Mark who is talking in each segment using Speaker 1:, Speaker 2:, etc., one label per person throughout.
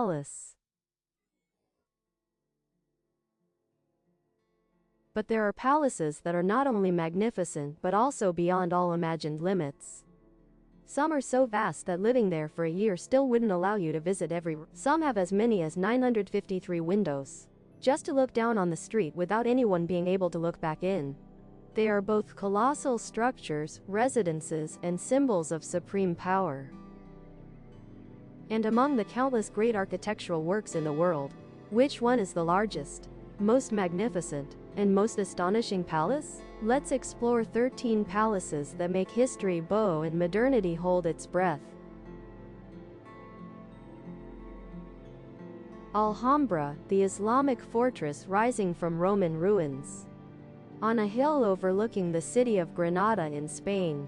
Speaker 1: palace. But there are palaces that are not only magnificent but also beyond all imagined limits. Some are so vast that living there for a year still wouldn't allow you to visit every room. Some have as many as 953 windows, just to look down on the street without anyone being able to look back in. They are both colossal structures, residences, and symbols of supreme power. And among the countless great architectural works in the world, which one is the largest, most magnificent, and most astonishing palace? Let's explore 13 palaces that make history bow and modernity hold its breath. Alhambra, the Islamic fortress rising from Roman ruins. On a hill overlooking the city of Granada in Spain,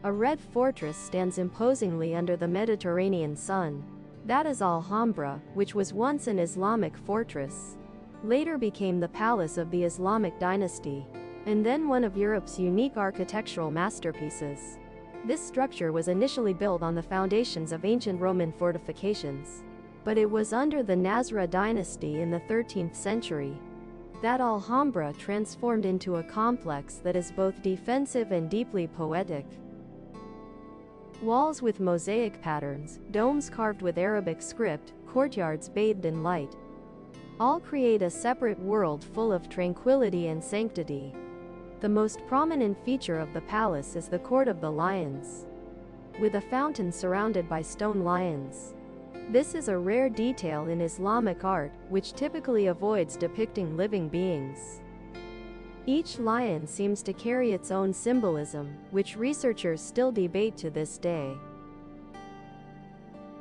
Speaker 1: a red fortress stands imposingly under the Mediterranean sun. That is Alhambra, which was once an Islamic fortress, later became the palace of the Islamic dynasty, and then one of Europe's unique architectural masterpieces. This structure was initially built on the foundations of ancient Roman fortifications, but it was under the Nasrid dynasty in the 13th century that Alhambra transformed into a complex that is both defensive and deeply poetic. Walls with mosaic patterns, domes carved with Arabic script, courtyards bathed in light, all create a separate world full of tranquility and sanctity. The most prominent feature of the palace is the Court of the Lions, with a fountain surrounded by stone lions. This is a rare detail in Islamic art, which typically avoids depicting living beings. Each lion seems to carry its own symbolism, which researchers still debate to this day.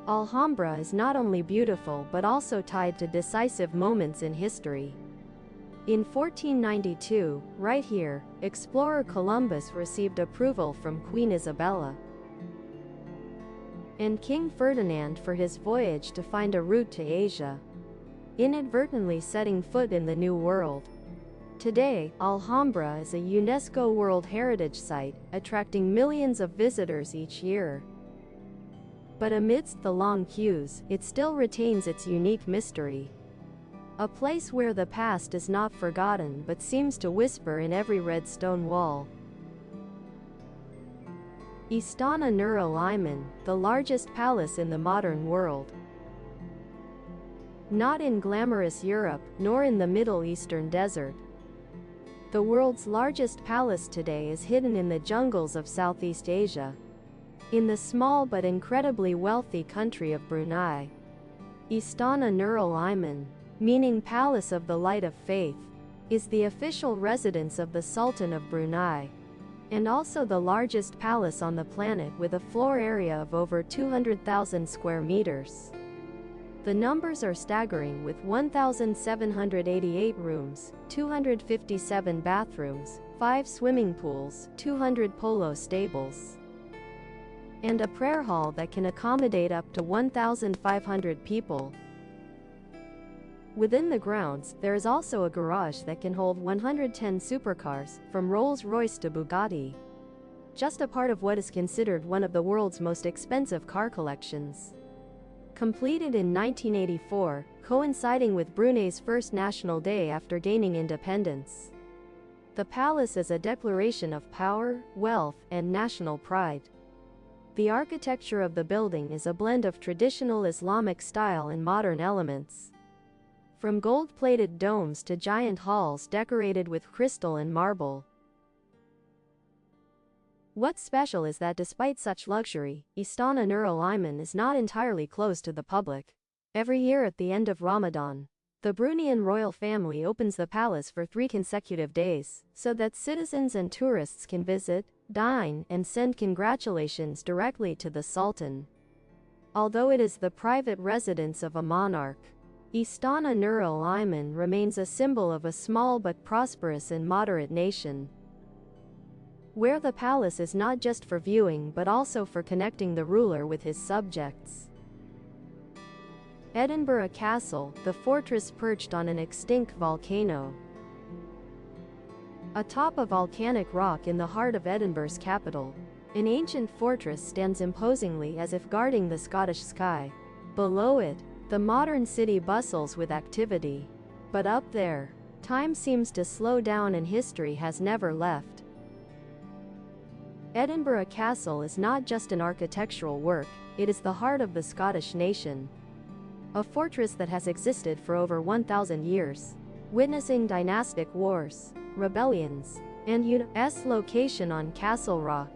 Speaker 1: Alhambra is not only beautiful but also tied to decisive moments in history. In 1492, right here, explorer Columbus received approval from Queen Isabella and King Ferdinand for his voyage to find a route to Asia, inadvertently setting foot in the New World. Today, Alhambra is a UNESCO World Heritage Site, attracting millions of visitors each year. But amidst the long queues, it still retains its unique mystery. A place where the past is not forgotten but seems to whisper in every red stone wall. Istana Nur al-Iman, the largest palace in the modern world. Not in glamorous Europe, nor in the Middle Eastern desert. The world's largest palace today is hidden in the jungles of Southeast Asia, in the small but incredibly wealthy country of Brunei. Istana Nur al-Iman, meaning Palace of the Light of Faith, is the official residence of the Sultan of Brunei, and also the largest palace on the planet with a floor area of over 200,000 square meters. The numbers are staggering, with 1,788 rooms, 257 bathrooms, 5 swimming pools, 200 polo stables, and a prayer hall that can accommodate up to 1,500 people. Within the grounds, there is also a garage that can hold 110 supercars, from Rolls-Royce to Bugatti. Just a part of what is considered one of the world's most expensive car collections. Completed in 1984, coinciding with Brunei's first national day after gaining independence. The palace is a declaration of power, wealth, and national pride. The architecture of the building is a blend of traditional Islamic style and modern elements, from gold-plated domes to giant halls decorated with crystal and marble. What's special is that despite such luxury, Istana Nur al-Iman is not entirely closed to the public. Every year at the end of Ramadan, the Bruneian royal family opens the palace for 3 consecutive days, so that citizens and tourists can visit, dine, and send congratulations directly to the Sultan. Although it is the private residence of a monarch, Istana Nur al-Iman remains a symbol of a small but prosperous and moderate nation, where the palace is not just for viewing but also for connecting the ruler with his subjects. Edinburgh Castle, the fortress perched on an extinct volcano. Atop a volcanic rock in the heart of Edinburgh's capital, an ancient fortress stands imposingly as if guarding the Scottish sky. Below it, the modern city bustles with activity. But up there, time seems to slow down and history has never left. Edinburgh Castle is not just an architectural work, it is the heart of the Scottish nation. A fortress that has existed for over 1,000 years, witnessing dynastic wars, rebellions, and its location on Castle Rock.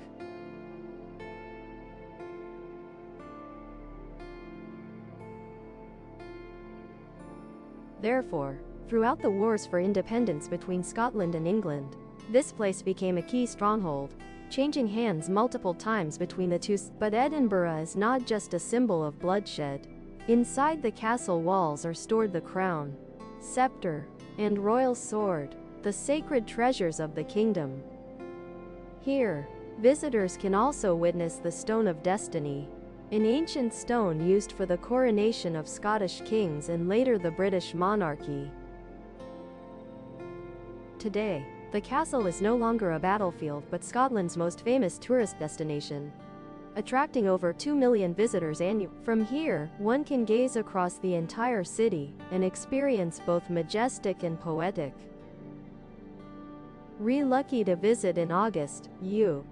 Speaker 1: Therefore, throughout the wars for independence between Scotland and England, this place became a key stronghold, changing hands multiple times between the two. But Edinburgh is not just a symbol of bloodshed. Inside the castle walls are stored the crown, scepter, and royal sword, the sacred treasures of the kingdom. Here, visitors can also witness the Stone of Destiny, an ancient stone used for the coronation of Scottish kings and later the British monarchy. Today, the castle is no longer a battlefield but Scotland's most famous tourist destination, attracting over 2 million visitors annually. From here, one can gaze across the entire city and experience both majestic and poetic. Lucky to visit in August, you.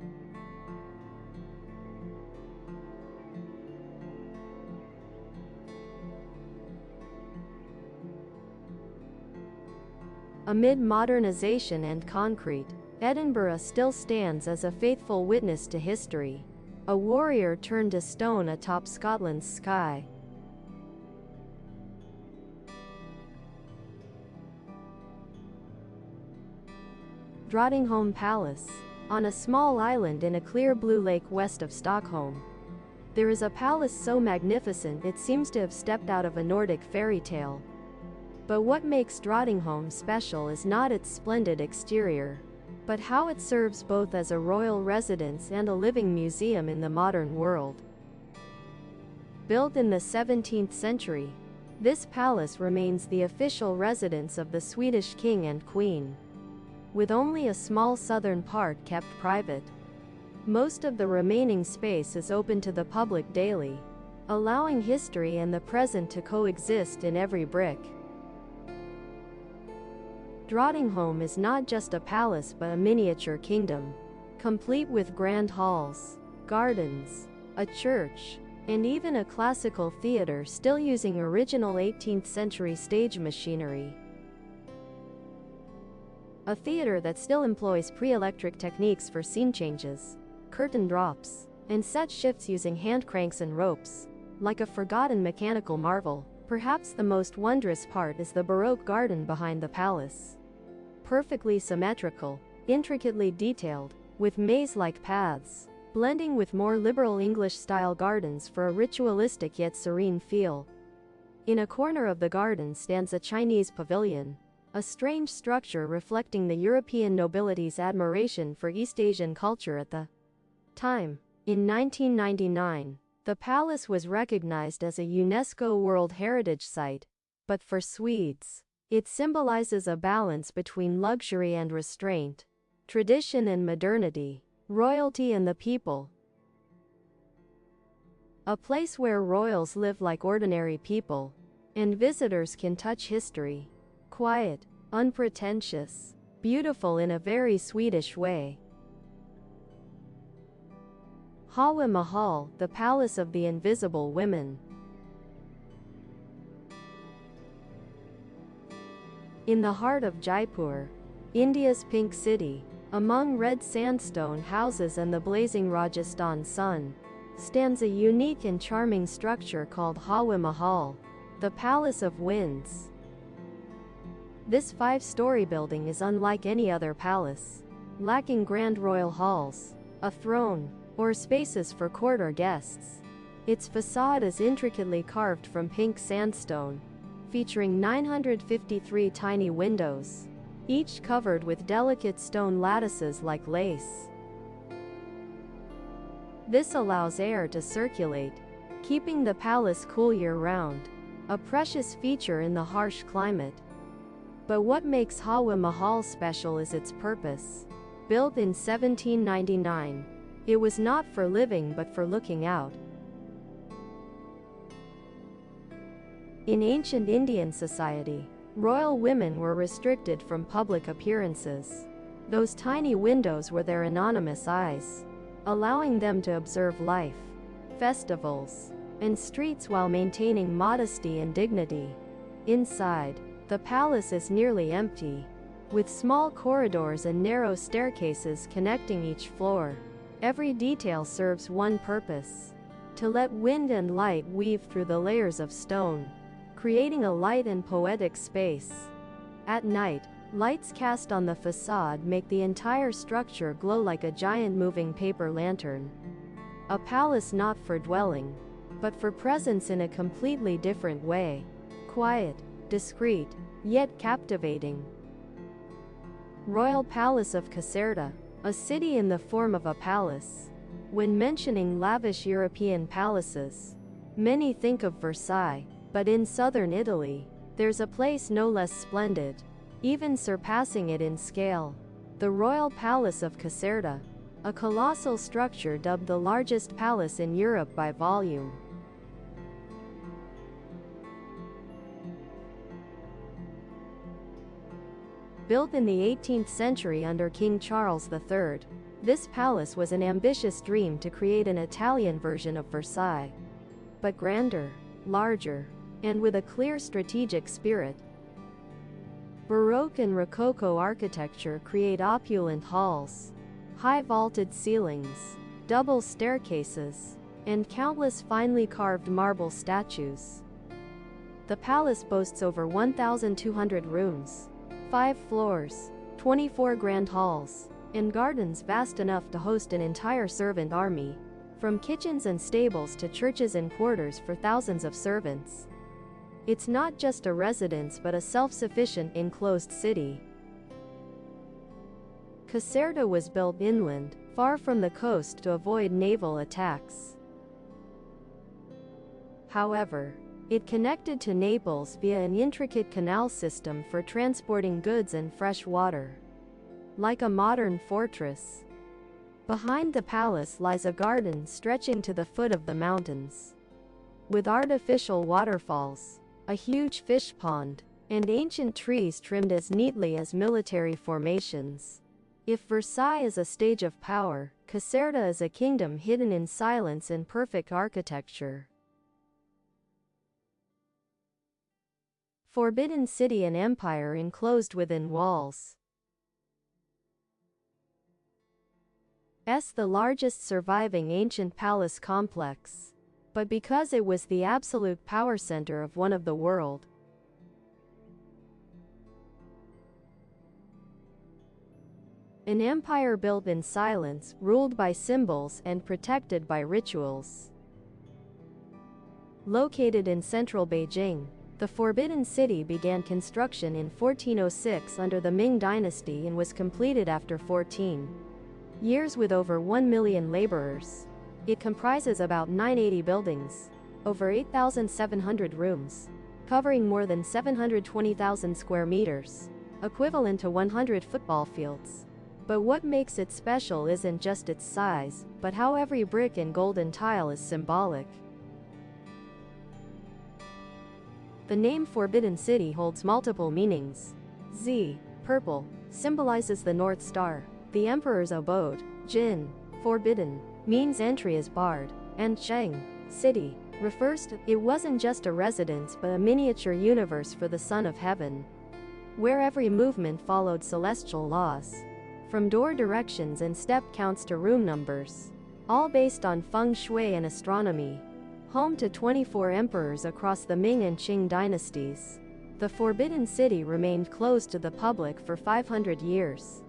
Speaker 1: Amid modernization and concrete, Edinburgh still stands as a faithful witness to history, a warrior turned to stone atop Scotland's sky. Drottningholm Palace, on a small island in a clear blue lake west of Stockholm. There is a palace so magnificent it seems to have stepped out of a Nordic fairy tale. But what makes Drottningholm special is not its splendid exterior, but how it serves both as a royal residence and a living museum in the modern world. Built in the 17th century, this palace remains the official residence of the Swedish king and queen, with only a small southern part kept private. Most of the remaining space is open to the public daily, allowing history and the present to coexist in every brick. Drottningholm is not just a palace but a miniature kingdom, complete with grand halls, gardens, a church, and even a classical theater still using original 18th century stage machinery. A theater that still employs pre-electric techniques for scene changes, curtain drops, and set shifts using hand cranks and ropes, like a forgotten mechanical marvel. Perhaps the most wondrous part is the Baroque garden behind the palace. Perfectly symmetrical, intricately detailed, with maze-like paths, blending with more liberal English-style gardens for a ritualistic yet serene feel. In a corner of the garden stands a Chinese pavilion, a strange structure reflecting the European nobility's admiration for East Asian culture at the time. In 1999, the palace was recognized as a UNESCO World Heritage Site, but for Swedes, it symbolizes a balance between luxury and restraint, tradition and modernity, royalty and the people. A place where royals live like ordinary people, and visitors can touch history. Quiet, unpretentious, beautiful in a very Swedish way. Hawa Mahal, the Palace of the Invisible Women. In the heart of Jaipur, India's pink city, among red sandstone houses and the blazing Rajasthan sun, stands a unique and charming structure called Hawa Mahal, the Palace of Winds. This 5-story building is unlike any other palace, lacking grand royal halls, a throne, or spaces for court or guests. Its facade is intricately carved from pink sandstone, featuring 953 tiny windows, each covered with delicate stone lattices like lace. This allows air to circulate, keeping the palace cool year-round, a precious feature in the harsh climate. But what makes Hawa Mahal special is its purpose. Built in 1799, it was not for living but for looking out. In ancient Indian society, royal women were restricted from public appearances. Those tiny windows were their anonymous eyes, allowing them to observe life, festivals, and streets while maintaining modesty and dignity. Inside, the palace is nearly empty, with small corridors and narrow staircases connecting each floor. Every detail serves one purpose: to let wind and light weave through the layers of stone, creating a light and poetic space. At night, lights cast on the facade make the entire structure glow like a giant moving paper lantern. A palace not for dwelling, but for presence in a completely different way. Quiet, discreet, yet captivating. Royal Palace of Caserta, a city in the form of a palace. When mentioning lavish European palaces, many think of Versailles, but in southern Italy, there's a place no less splendid, even surpassing it in scale: the Royal Palace of Caserta, a colossal structure dubbed the largest palace in Europe by volume. Built in the 18th century under King Charles III, this palace was an ambitious dream to create an Italian version of Versailles. But grander, larger, and with a clear strategic spirit. Baroque and Rococo architecture create opulent halls, high vaulted ceilings, double staircases, and countless finely carved marble statues. The palace boasts over 1,200 rooms, 5 floors, 24 grand halls, and gardens vast enough to host an entire servant army, from kitchens and stables to churches and quarters for thousands of servants. It's not just a residence but a self-sufficient enclosed city. Caserta was built inland, far from the coast to avoid naval attacks. However, it connected to Naples via an intricate canal system for transporting goods and fresh water. Like a modern fortress. Behind the palace lies a garden stretching to the foot of the mountains, with artificial waterfalls, a huge fish pond, and ancient trees trimmed as neatly as military formations. If Versailles is a stage of power, Caserta is a kingdom hidden in silence and perfect architecture. Forbidden city and empire enclosed within walls. The largest surviving ancient palace complex, but because it was the absolute power center of one of the world. An empire built in silence, ruled by symbols and protected by rituals. Located in central Beijing, the Forbidden City began construction in 1406 under the Ming Dynasty and was completed after 14 years with over 1 million laborers. It comprises about 980 buildings, over 8,700 rooms, covering more than 720,000 square meters, equivalent to 100 football fields. But what makes it special isn't just its size, but how every brick and golden tile is symbolic. The name Forbidden City holds multiple meanings. Z, purple, symbolizes the North Star, the Emperor's abode. Jin, forbidden, means entry is barred. And Sheng, city, refers to it wasn't just a residence but a miniature universe for the Son of Heaven, where every movement followed celestial laws. From door directions and step counts to room numbers, all based on feng shui and astronomy. Home to 24 emperors across the Ming and Qing dynasties, the Forbidden City remained closed to the public for 500 years.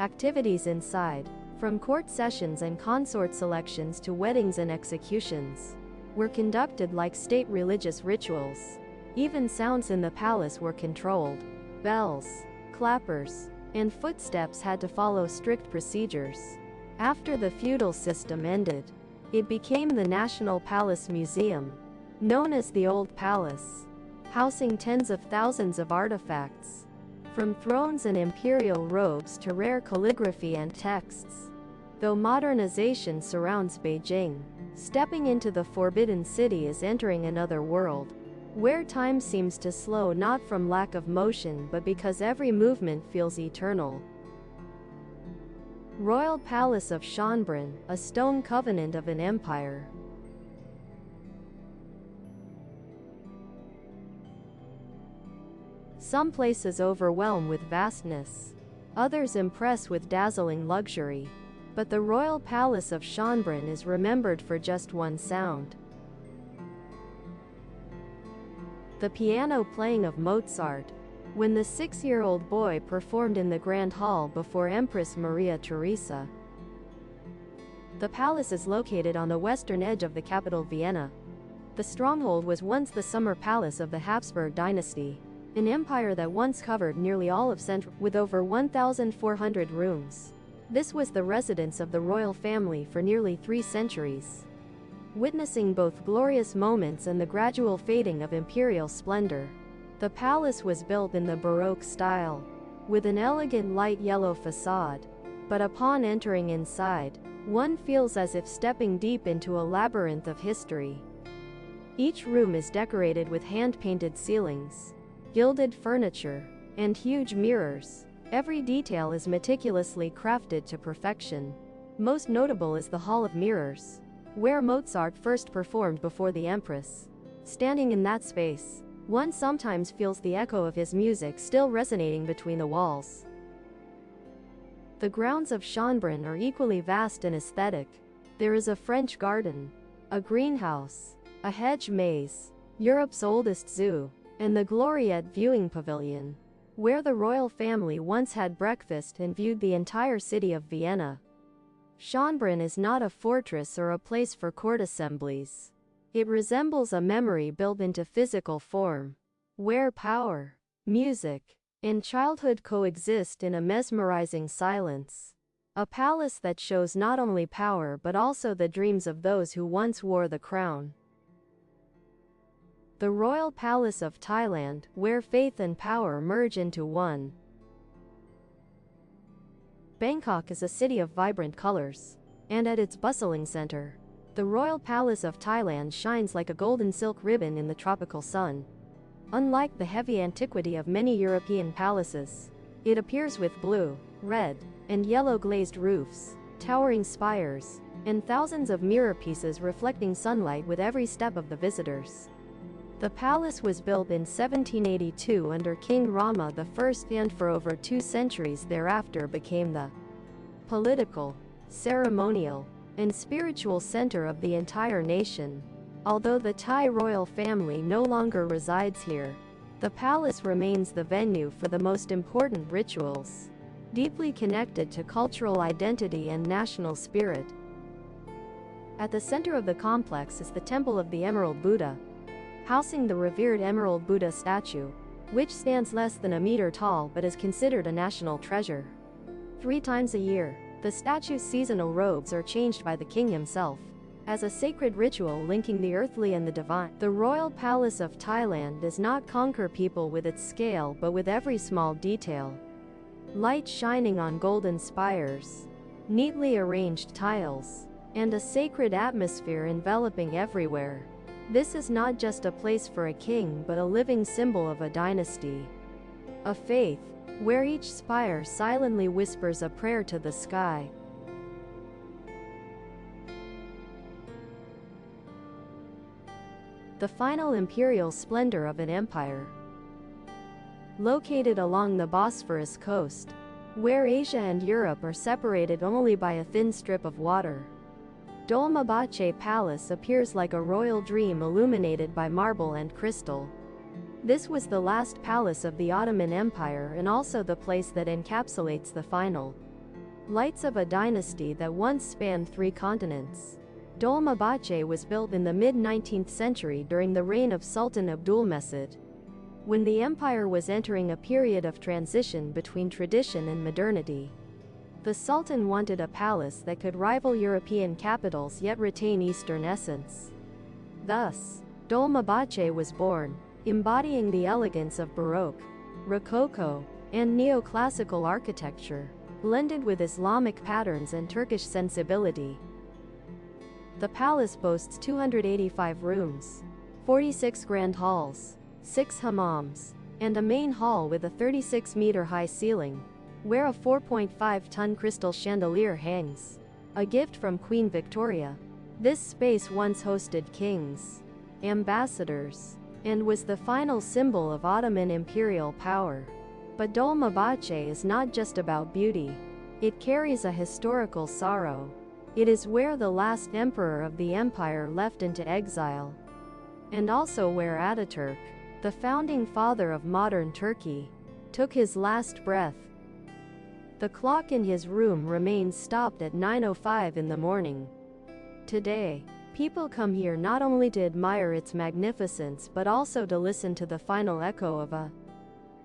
Speaker 1: Activities inside, from court sessions and consort selections to weddings and executions, were conducted like state religious rituals. Even sounds in the palace were controlled. Bells, clappers, and footsteps had to follow strict procedures. After the feudal system ended, it became the National Palace Museum, known as the Old Palace, housing tens of thousands of artifacts, from thrones and imperial robes to rare calligraphy and texts. Though modernization surrounds Beijing, stepping into the Forbidden City is entering another world, where time seems to slow not from lack of motion but because every movement feels eternal. Royal Palace of Schönbrunn, a stone covenant of an empire. Some places overwhelm with vastness. Others impress with dazzling luxury. But the Royal Palace of Schönbrunn is remembered for just one sound. The piano playing of Mozart, when the 6-year-old boy performed in the Grand Hall before Empress Maria Theresa. The palace is located on the western edge of the capital Vienna. The stronghold was once the summer palace of the Habsburg dynasty, an empire that once covered nearly all of Central, with over 1,400 rooms. This was the residence of the royal family for nearly 3 centuries. Witnessing both glorious moments and the gradual fading of imperial splendor. The palace was built in the Baroque style, with an elegant light yellow facade. But upon entering inside, one feels as if stepping deep into a labyrinth of history. Each room is decorated with hand-painted ceilings, gilded furniture, and huge mirrors. Every detail is meticulously crafted to perfection. Most notable is the Hall of Mirrors, where Mozart first performed before the Empress. Standing in that space, one sometimes feels the echo of his music still resonating between the walls. The grounds of Schönbrunn are equally vast and aesthetic. There is a French garden, a greenhouse, a hedge maze, Europe's oldest zoo, and the Gloriette viewing pavilion, where the royal family once had breakfast and viewed the entire city of Vienna. Schönbrunn is not a fortress or a place for court assemblies. It resembles a memory built into physical form, where power, music, and childhood coexist in a mesmerizing silence. A palace that shows not only power but also the dreams of those who once wore the crown. The Royal Palace of Thailand, where faith and power merge into one. Bangkok is a city of vibrant colors, and at its bustling center, the Royal Palace of Thailand shines like a golden silk ribbon in the tropical sun. Unlike the heavy antiquity of many European palaces, it appears with blue, red, and yellow glazed roofs, towering spires, and thousands of mirror pieces reflecting sunlight with every step of the visitors. The palace was built in 1782 under King Rama I and for over 2 centuries thereafter became the political, ceremonial, and spiritual center of the entire nation. Although the Thai royal family no longer resides here, the palace remains the venue for the most important rituals, deeply connected to cultural identity and national spirit. At the center of the complex is the Temple of the Emerald Buddha, housing the revered Emerald Buddha statue, which stands less than a meter tall but is considered a national treasure. 3 times a year, the statue's seasonal robes are changed by the king himself, as a sacred ritual linking the earthly and the divine. The Royal Palace of Thailand does not conquer people with its scale but with every small detail. Light shining on golden spires, neatly arranged tiles, and a sacred atmosphere enveloping everywhere. This is not just a place for a king but a living symbol of a dynasty, a faith, where each spire silently whispers a prayer to the sky. The final imperial splendor of an empire. Located along the Bosphorus coast, where Asia and Europe are separated only by a thin strip of water, Dolmabahce Palace appears like a royal dream illuminated by marble and crystal. This was the last palace of the Ottoman Empire and also the place that encapsulates the final lights of a dynasty that once spanned 3 continents. Dolmabahce was built in the mid-19th century during the reign of Sultan Abdulmecid, when the empire was entering a period of transition between tradition and modernity. The Sultan wanted a palace that could rival European capitals yet retain Eastern essence. Thus, Dolmabahce was born, embodying the elegance of Baroque, Rococo, and neoclassical architecture, blended with Islamic patterns and Turkish sensibility. The palace boasts 285 rooms, 46 grand halls, 6 hammams, and a main hall with a 36-meter-high ceiling, where a 4.5-ton crystal chandelier hangs, a gift from Queen Victoria. This space once hosted kings, ambassadors, and was the final symbol of Ottoman imperial power. But Dolmabahce is not just about beauty. It carries a historical sorrow. It is where the last emperor of the empire left into exile, and also where Ataturk, the founding father of modern Turkey, took his last breath. The clock in his room remains stopped at 9:05 in the morning. Today, people come here not only to admire its magnificence but also to listen to the final echo of a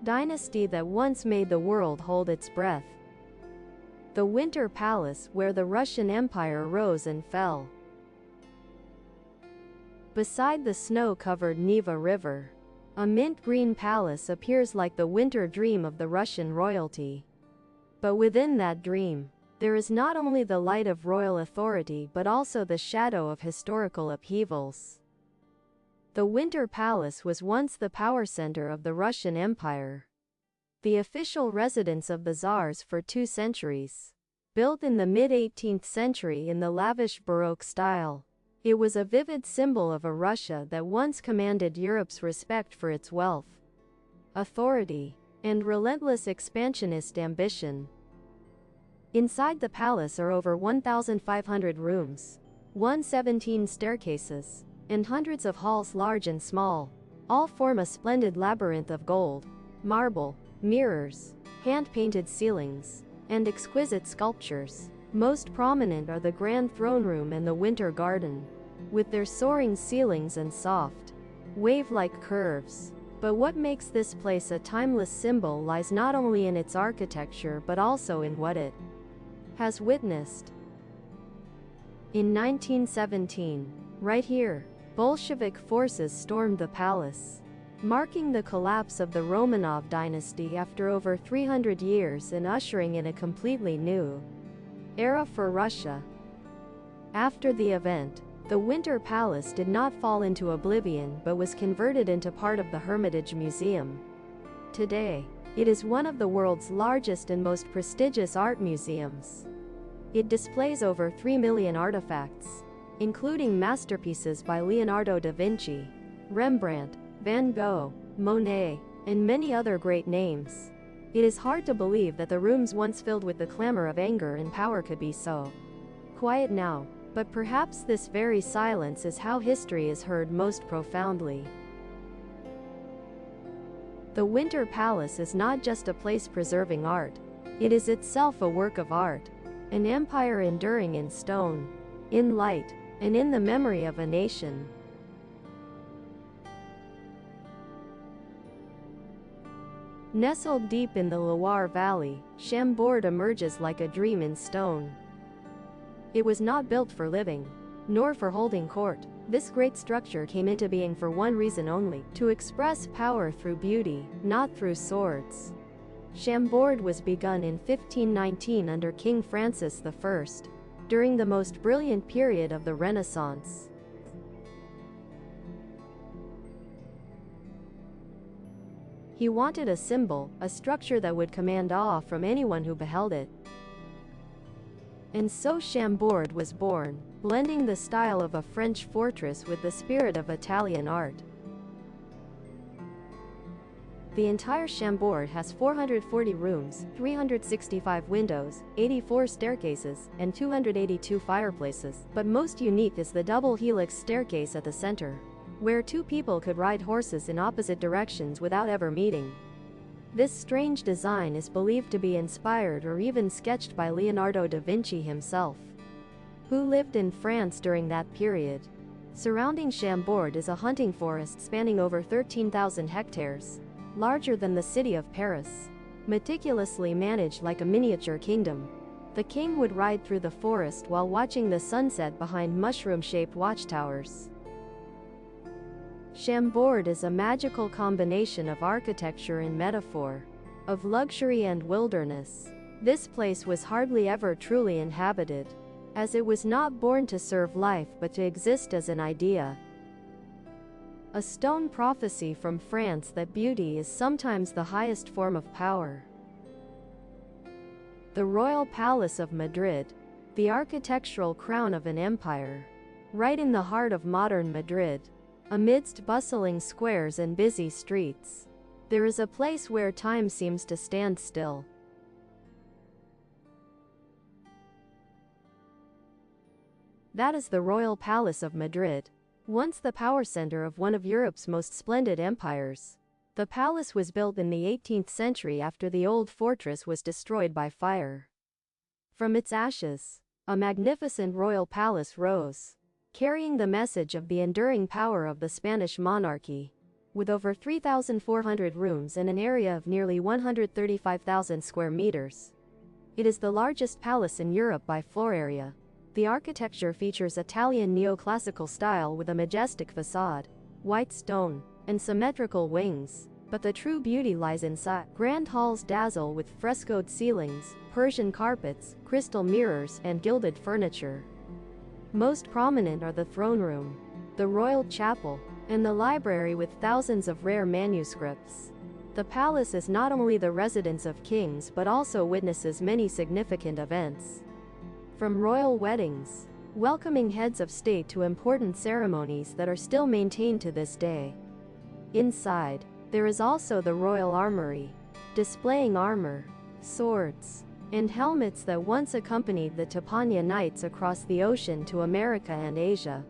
Speaker 1: dynasty that once made the world hold its breath. The Winter Palace, where the Russian Empire rose and fell. Beside the snow-covered Neva River, a mint-green palace appears like the winter dream of the Russian royalty. But within that dream, there is not only the light of royal authority but also the shadow of historical upheavals. The Winter Palace was once the power center of the Russian Empire, the official residence of the Tsars for 2 centuries. Built in the mid-18th century in the lavish Baroque style, it was a vivid symbol of a Russia that once commanded Europe's respect for its wealth, authority, and relentless expansionist ambition. Inside the palace are over 1,500 rooms, 117 staircases, and hundreds of halls large and small. All form a splendid labyrinth of gold, marble, mirrors, hand-painted ceilings, and exquisite sculptures. Most prominent are the Grand Throne Room and the Winter Garden, with their soaring ceilings and soft, wave-like curves. But what makes this place a timeless symbol lies not only in its architecture but also in what it has witnessed. In 1917, right here, Bolshevik forces stormed the palace, marking the collapse of the Romanov dynasty after over 300 years and ushering in a completely new era for Russia. After the event, the Winter Palace did not fall into oblivion but was converted into part of the Hermitage Museum. Today, it is one of the world's largest and most prestigious art museums. It displays over 3 million artifacts, including masterpieces by Leonardo da Vinci, Rembrandt, Van Gogh, Monet, and many other great names. It is hard to believe that the rooms once filled with the clamor of anger and power could be so quiet now, but perhaps this very silence is how history is heard most profoundly. The Winter Palace is not just a place preserving art. It is itself a work of art, an empire enduring in stone, in light, and in the memory of a nation. Nestled deep in the Loire Valley, Chambord emerges like a dream in stone. It was not built for living, nor for holding court. This great structure came into being for one reason only: to express power through beauty, not through swords. Chambord was begun in 1519 under King Francis I, during the most brilliant period of the Renaissance. He wanted a symbol, a structure that would command awe from anyone who beheld it. And so Chambord was born, blending the style of a French fortress with the spirit of Italian art. The entire Chambord has 440 rooms, 365 windows, 84 staircases, and 282 fireplaces. But most unique is the double helix staircase at the center, where 2 people could ride horses in opposite directions without ever meeting. This strange design is believed to be inspired or even sketched by Leonardo da Vinci himself, who lived in France during that period. Surrounding Chambord is a hunting forest spanning over 13,000 hectares, larger than the city of Paris, meticulously managed like a miniature kingdom. The king would ride through the forest while watching the sunset behind mushroom-shaped watchtowers. Chambord is a magical combination of architecture and metaphor, of luxury and wilderness. This place was hardly ever truly inhabited, as it was not born to serve life but to exist as an idea. a stone prophecy from France that beauty is sometimes the highest form of power. The Royal Palace of Madrid, the architectural crown of an empire. Right in the heart of modern Madrid, amidst bustling squares and busy streets, there is a place where time seems to stand still. That is the Royal Palace of Madrid, once the power center of one of Europe's most splendid empires. The palace was built in the 18th century after the old fortress was destroyed by fire. From its ashes, a magnificent royal palace rose, carrying the message of the enduring power of the Spanish monarchy. With over 3,400 rooms and an area of nearly 135,000 square meters, it is the largest palace in Europe by floor area. The architecture features Italian neoclassical style with a majestic facade, white stone, and symmetrical wings. But the true beauty lies inside. Grand halls dazzle with frescoed ceilings, Persian carpets, crystal mirrors, and gilded furniture. Most prominent are the throne room, the royal chapel, and the library with thousands of rare manuscripts. The palace is not only the residence of kings but also witnesses many significant events. From royal weddings, welcoming heads of state to important ceremonies that are still maintained to this day. Inside, there is also the royal armory, displaying armor, swords, and helmets that once accompanied the Tepanya knights across the ocean to America and Asia.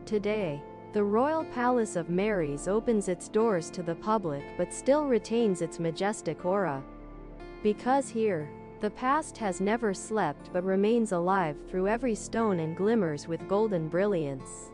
Speaker 1: Today, the Royal Palace of Mary's opens its doors to the public but still retains its majestic aura. Because here, the past has never slept but remains alive through every stone and glimmers with golden brilliance.